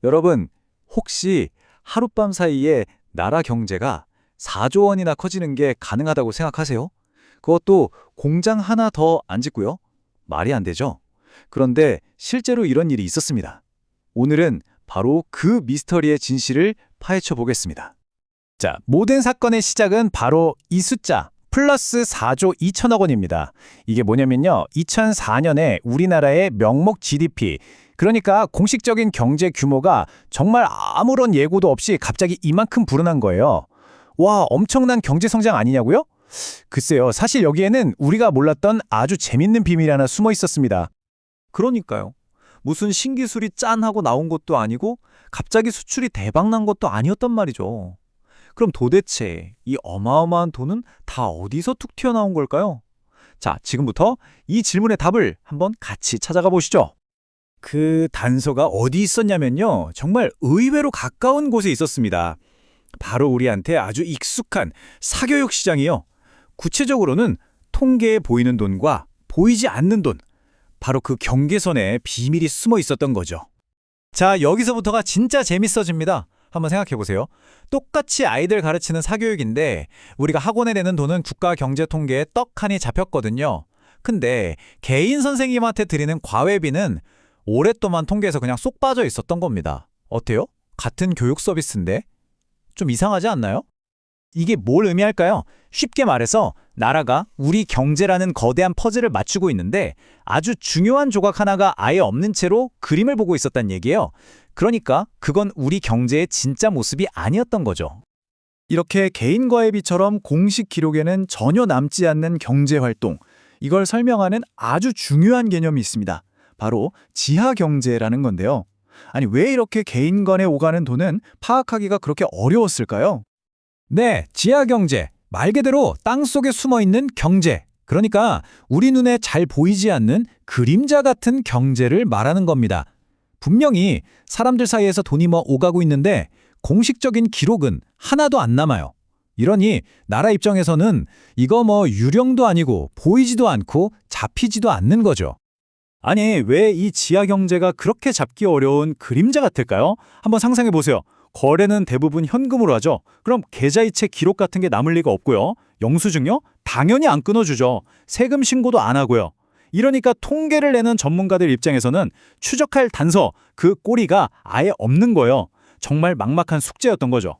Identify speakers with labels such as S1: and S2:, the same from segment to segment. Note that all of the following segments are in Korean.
S1: 여러분, 혹시 하룻밤 사이에 나라 경제가 4조 원이나 커지는 게 가능하다고 생각하세요? 그것도 공장 하나 더 안 짓고요? 말이 안 되죠? 그런데 실제로 이런 일이 있었습니다. 오늘은 바로 그 미스터리의 진실을 파헤쳐 보겠습니다.
S2: 자, 모든 사건의 시작은 바로 이 숫자 플러스 4조 2천억 원입니다. 이게 뭐냐면요. 2004년에 우리나라의 명목 GDP, 그러니까 공식적인 경제 규모가 정말 아무런 예고도 없이 갑자기 이만큼 불어난 거예요. 와, 엄청난 경제 성장 아니냐고요? 글쎄요. 사실 여기에는 우리가 몰랐던 아주 재밌는 비밀이 하나 숨어 있었습니다.
S1: 그러니까요. 무슨 신기술이 짠 하고 나온 것도 아니고 갑자기 수출이 대박 난 것도 아니었단 말이죠. 그럼 도대체 이 어마어마한 돈은 다 어디서 툭 튀어나온 걸까요? 자, 지금부터 이 질문의 답을 한번 같이 찾아가 보시죠.
S2: 그 단서가 어디 있었냐면요. 정말 의외로 가까운 곳에 있었습니다. 바로 우리한테 아주 익숙한 사교육 시장이요. 구체적으로는 통계에 보이는 돈과 보이지 않는 돈, 바로 그 경계선에 비밀이 숨어 있었던 거죠. 자, 여기서부터가 진짜 재밌어집니다. 한번 생각해 보세요. 똑같이 아이들 가르치는 사교육인데 우리가 학원에 내는 돈은 국가 경제 통계에 떡하니 잡혔거든요. 근데 개인 선생님한테 드리는 과외비는 오랫동안 통계에서 그냥 쏙 빠져 있었던 겁니다. 어때요? 같은 교육 서비스인데? 좀 이상하지 않나요? 이게 뭘 의미할까요? 쉽게 말해서 나라가 우리 경제라는 거대한 퍼즐을 맞추고 있는데 아주 중요한 조각 하나가 아예 없는 채로 그림을 보고 있었단 얘기예요. 그러니까 그건 우리 경제의 진짜 모습이 아니었던 거죠. 이렇게 개인과의 비처럼 공식 기록에는 전혀 남지 않는 경제활동, 이걸 설명하는 아주 중요한 개념이 있습니다. 바로 지하경제라는 건데요. 아니, 왜 이렇게 개인 간에 오가는 돈은 파악하기가 그렇게 어려웠을까요? 네, 지하경제. 말 그대로 땅속에 숨어있는 경제. 그러니까 우리 눈에 잘 보이지 않는 그림자 같은 경제를 말하는 겁니다. 분명히 사람들 사이에서 돈이 오가고 있는데 공식적인 기록은 하나도 안 남아요. 이러니 나라 입장에서는 이거 유령도 아니고 보이지도 않고 잡히지도 않는 거죠. 아니, 왜 이 지하경제가 그렇게 잡기 어려운 그림자 같을까요? 한번 상상해 보세요. 거래는 대부분 현금으로 하죠. 그럼 계좌이체 기록 같은 게 남을 리가 없고요. 영수증요? 당연히 안 끊어주죠. 세금 신고도 안 하고요. 이러니까 통계를 내는 전문가들 입장에서는 추적할 단서, 그 꼬리가 아예 없는 거예요. 정말 막막한 숙제였던 거죠.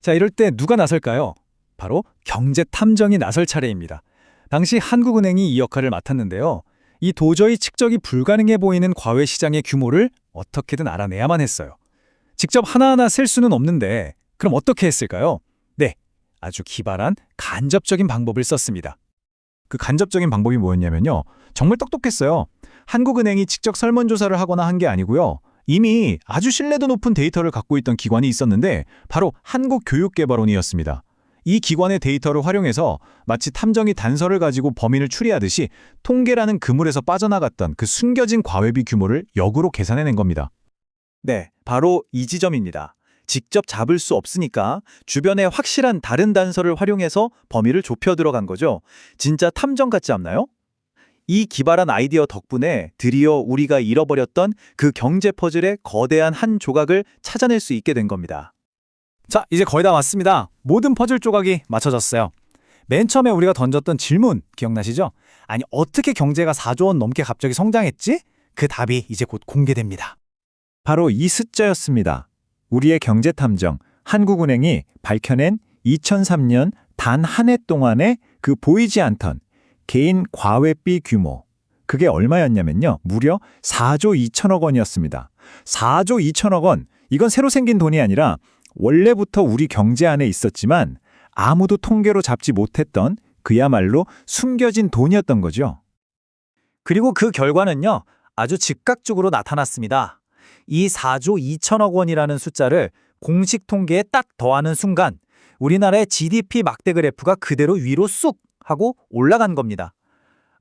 S2: 자, 이럴 때 누가 나설까요? 바로 경제탐정이 나설 차례입니다. 당시 한국은행이 이 역할을 맡았는데요. 이 도저히 측정이 불가능해 보이는 과외 시장의 규모를 어떻게든 알아내야만 했어요. 직접 하나하나 셀 수는 없는데 그럼 어떻게 했을까요? 네, 아주 기발한 간접적인 방법을 썼습니다. 그 간접적인 방법이 뭐였냐면요. 정말 똑똑했어요. 한국은행이 직접 설문조사를 하거나 한 게 아니고요. 이미 아주 신뢰도 높은 데이터를 갖고 있던 기관이 있었는데 바로 한국교육개발원이었습니다. 이 기관의 데이터를 활용해서 마치 탐정이 단서를 가지고 범인을 추리하듯이 통계라는 그물에서 빠져나갔던 그 숨겨진 과외비 규모를 역으로 계산해낸 겁니다. 네, 바로 이 지점입니다. 직접 잡을 수 없으니까 주변에 확실한 다른 단서를 활용해서 범위를 좁혀 들어간 거죠. 진짜 탐정 같지 않나요? 이 기발한 아이디어 덕분에 드디어 우리가 잃어버렸던 그 경제 퍼즐의 거대한 한 조각을 찾아낼 수 있게 된 겁니다. 자, 이제 거의 다 왔습니다. 모든 퍼즐 조각이 맞춰졌어요. 맨 처음에 우리가 던졌던 질문 기억나시죠? 아니, 어떻게 경제가 4조 원 넘게 갑자기 성장했지? 그 답이 이제 곧 공개됩니다. 바로 이 숫자였습니다. 우리의 경제탐정 한국은행이 밝혀낸 2003년 단 한 해 동안의 그 보이지 않던 개인 과외비 규모. 그게 얼마였냐면요. 무려 4조 2천억 원이었습니다. 4조 2천억 원. 이건 새로 생긴 돈이 아니라 원래부터 우리 경제 안에 있었지만 아무도 통계로 잡지 못했던 그야말로 숨겨진 돈이었던 거죠. 그리고 그 결과는요. 아주 즉각적으로 나타났습니다. 이 4조 2천억 원이라는 숫자를 공식 통계에 딱 더하는 순간 우리나라의 GDP 막대 그래프가 그대로 위로 쑥 하고 올라간 겁니다.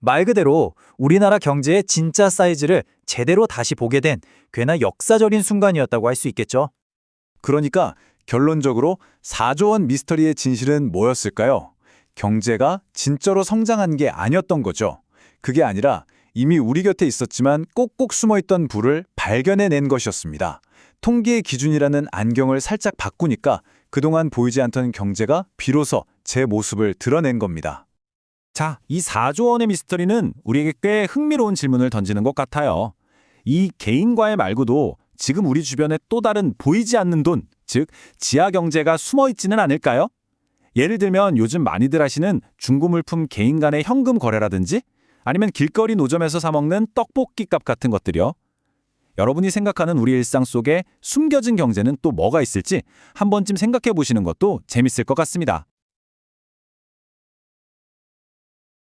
S2: 말 그대로 우리나라 경제의 진짜 사이즈를 제대로 다시 보게 된 꽤나 역사적인 순간이었다고 할 수 있겠죠. 그러니까 결론적으로 4조 원 미스터리의 진실은 뭐였을까요? 경제가 진짜로 성장한 게 아니었던 거죠. 그게 아니라 이미 우리 곁에 있었지만 꼭꼭 숨어있던 불을 발견해낸 것이었습니다.
S1: 통계의 기준이라는 안경을 살짝 바꾸니까 그동안 보이지 않던 경제가 비로소 제 모습을 드러낸 겁니다.
S3: 자, 이 4조 원의 미스터리는 우리에게 꽤 흥미로운 질문을 던지는 것 같아요. 이 개인과외 말고도 지금 우리 주변에 또 다른 보이지 않는 돈, 즉 지하 경제가 숨어 있지는 않을까요? 예를 들면 요즘 많이들 하시는 중고물품 개인 간의 현금 거래라든지 아니면 길거리 노점에서 사 먹는 떡볶이 값 같은 것들이요. 여러분이 생각하는 우리 일상 속에 숨겨진 경제는 또 뭐가 있을지 한 번쯤 생각해 보시는 것도 재밌을 것 같습니다.